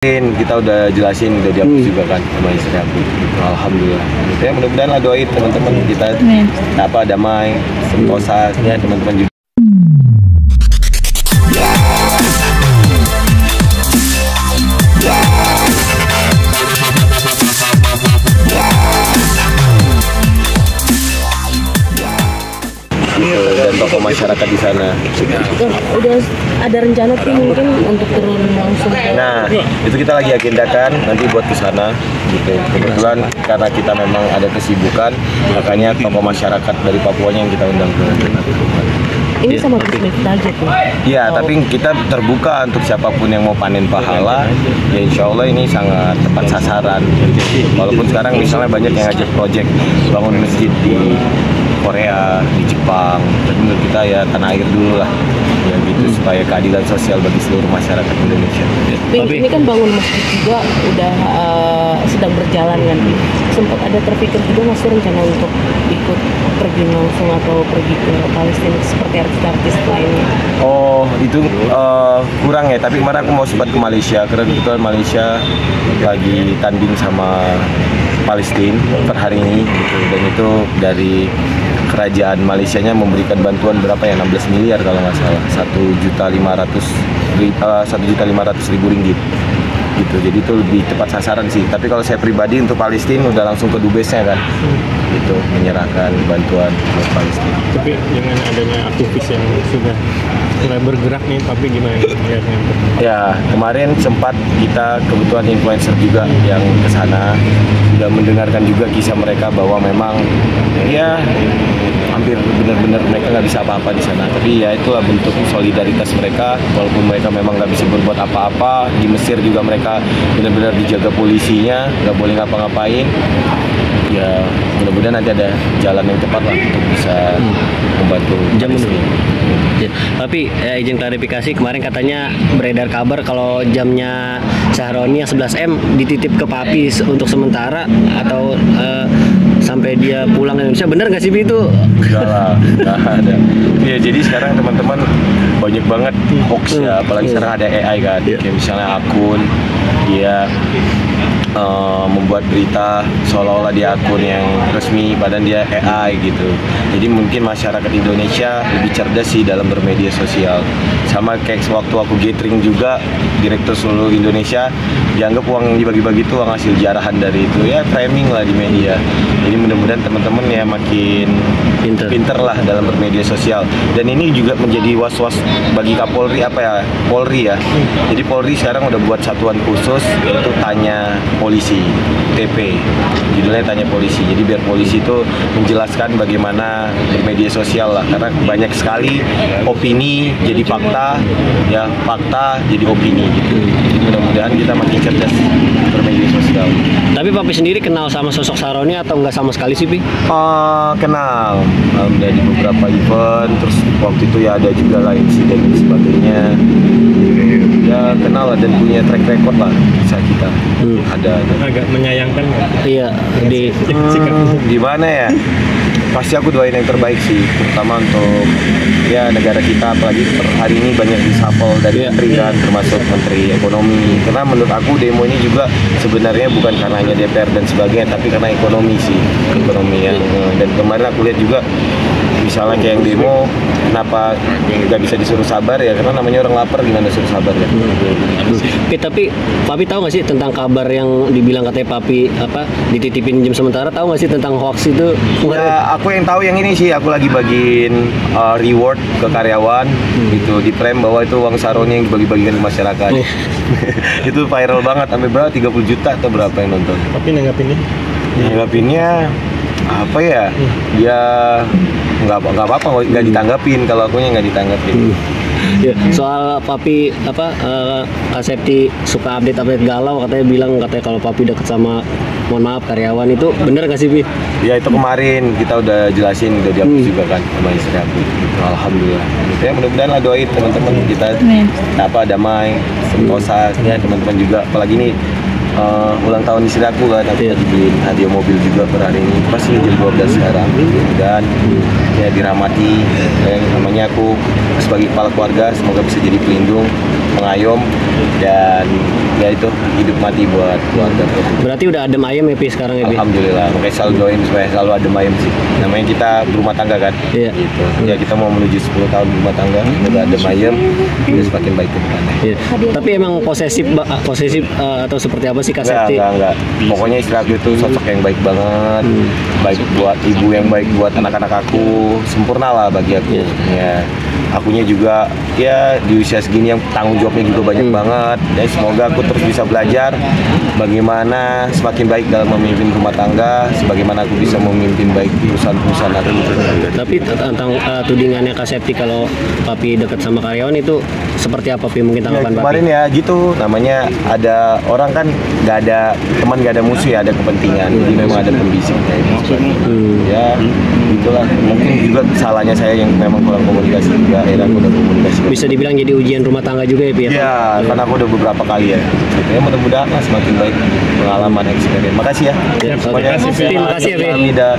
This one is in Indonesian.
Kita udah jelasin, udah dihapus juga kan sama istri aku. Alhamdulillah. Gitu ya, mudah-mudahan lah doain teman-teman kita damai, sentosa ya teman-teman juga. Dan tokoh masyarakat di sana. Udah ada rencana sih mungkin untuk turun langsung. Nah, itu kita lagi agendakan nanti buat ke sana gitu. Kebetulan karena kita memang ada kesibukan, makanya tokoh masyarakat dari Papuanya yang kita undang ke Ini sama bisnis target ya? Iya, tapi kita terbuka untuk siapapun yang mau panen pahala. Ya insya Allah ini sangat tepat sasaran. Walaupun sekarang misalnya banyak yang ngajak proyek bangun masjid di Korea, di Jepang, tapi menurut kita ya tanah air dulu lah, ya gitu supaya keadilan sosial bagi seluruh masyarakat Indonesia. Ini kan bangun masjid juga udah sedang berjalan kan. Sempat ada terpikir juga nggak sih rencana untuk ikut pergi langsung atau pergi ke Palestina seperti artis-artis lainnya? Oh itu kurang ya, tapi kemarin aku mau sempat ke Malaysia karena kebetulan Malaysia lagi tanding sama Palestina per hari ini gitu. Dan itu dari kerajaan Malaysianya memberikan bantuan berapa ya, 16 miliar kalau nggak salah, 1.500.000 ringgit gitu. Jadi itu lebih tepat sasaran sih. Tapi kalau saya pribadi untuk Palestina udah langsung ke dubesnya kan gitu, menyerahkan bantuan buat Palestina. Tapi dengan adanya aktivis yang sudah mulai bergerak nih, tapi gimana melihatnya? Ya kemarin sempat kita kebetulan influencer juga yang ke sana, sudah mendengarkan juga kisah mereka bahwa memang ya hampir benar-benar mereka nggak bisa apa-apa di sana. Tapi ya itulah bentuk solidaritas mereka, walaupun mereka memang nggak bisa berbuat apa-apa. Di Mesir juga mereka benar-benar dijaga polisinya, nggak boleh ngapa-ngapain. Ya mudah-mudahan nanti ada jalan yang tepat lah untuk bisa membantu. Ya, tapi izin klarifikasi, kemarin katanya beredar kabar kalau jamnya Syahroni yang 11M dititip ke Papi untuk sementara atau sampai dia pulang ke Indonesia. Bener nggak sih itu? Enggak lah, nggak ada. Ya jadi sekarang teman-teman banyak banget hoax ya, apalagi sekarang ada AI kan. Kayak misalnya akun dia membuat berita seolah-olah dia akun yang resmi padahal dia AI gitu. Jadi mungkin masyarakat Indonesia lebih cerdas sih dalam bermedia sosial. Sama kayak sewaktu aku gathering juga, direktur seluruh Indonesia dianggap uang yang dibagi-bagi itu uang hasil jarahan dari itu, ya framing lah di media. Jadi mudah-mudahan teman-teman ya makin pinter lah dalam bermedia sosial. Dan ini juga menjadi was-was bagi Kapolri Polri ya. Jadi Polri sekarang udah buat satuan khusus yaitu Tanya Polisi, TP. Judulnya Tanya Polisi. Jadi biar polisi itu menjelaskan bagaimana bermedia sosial lah, karena banyak sekali opini jadi fakta, ya fakta jadi opini gitu. Jadi mudah-mudahan kita makin cerdas bermedia sosial. Tapi Papi sendiri kenal sama sosok Syahroni atau nggak sama sekali sih, Pi? Kenal, dari beberapa event, terus waktu itu ya ada juga lah insiden dan sebagainya. Ya kenal lah dan punya track record lah bisa kita. Ada. Agak menyayangkan nggak? Iya, di gimana ya? Pasti aku doain yang terbaik sih, terutama untuk ya negara kita, apalagi per hari ini banyak reshuffle dari menteri kan, termasuk Menteri Ekonomi. Karena menurut aku demo ini juga sebenarnya bukan karena hanya DPR dan sebagainya, tapi karena ekonomi sih, ekonomi yang dan kemarin aku lihat juga misalnya kayak yang demo, kenapa nggak bisa disuruh sabar ya, karena namanya orang lapar gimana suruh sabar ya. Tapi Papi tahu nggak sih tentang kabar yang dibilang katanya Papi dititipin jam sementara, tahu nggak sih tentang hoax itu? Ya aku yang tahu yang ini sih, aku lagi bagiin reward ke karyawan gitu, di frame bahwa itu uang Syahroni yang dibagi-bagikan ke masyarakat. Itu viral banget, sampai berapa, 30 juta atau berapa yang nonton. Tapi nanggapinnya? Nanggapinnya apa ya? Dia nggak apa-apa, nggak ditanggapin, kalau akunya nggak ditanggapin. Ya, soal Papi Kak Septi suka update galau, katanya kalau Papi deket sama, mohon maaf, karyawan, itu bener gak sih, Pi? Ya itu kemarin kita udah jelasin, udah dihapus juga kan sama istri aku. Alhamdulillah. Gitu ya, mudah-mudahan lah doain teman-teman kita damai, sentosa ya teman-teman juga, apalagi ini ulang tahun istri aku kan, aku lagi beliin hadiah mobil juga per hari ini, pasti jam 12 sekarang, dan ya dirahmati, namanya aku sebagai kepala keluarga, semoga bisa jadi pelindung mengayom dan ya itu hidup mati buat keluarga. Berarti udah adem ayem ya Pi sekarang ya Pi? Alhamdulillah, makanya selalu doain supaya selalu adem ayem sih. Namanya kita berumah tangga kan. Iya. Gitu. Ya kita mau menuju 10 tahun berumah tangga, udah adem ayem, udah semakin baik ke depannya. Iya. Tapi emang posesif atau seperti apa sih Kak Septi? Enggak. Pokoknya istri aku itu sosok yang baik banget, baik buat ibu, yang baik buat anak-anak aku, sempurna lah bagi aku. Ya, akunya juga ya di usia segini yang tanggung jawabnya juga banyak banget. Dan semoga aku terus bisa belajar bagaimana semakin baik dalam memimpin rumah tangga, sebagaimana aku bisa memimpin baik perusahaan-perusahaan aku. Tapi tentang tudingannya Kak Septi kalau Papi dekat sama karyawan itu seperti apa Pi? Mungkin Ya, tanggapan Papi? kemarin ya gitu, namanya ada orang kan nggak ada teman, nggak ada musuh ya, ada kepentingan. Jadi memang ada pembisik kayak gitu. Ya itulah, mungkin juga salahnya saya yang memang kurang komunikasi juga, akhirnya aku udah komunikasi. Bisa dibilang jadi ujian rumah tangga juga ya Pi? Ya, karena aku udah beberapa kali ya. Ya mudah-mudahan lah semakin baik pengalaman, experience. Makasih ya. Ya, Semuanya. oke. Terima kasih ya Pi. Hamida.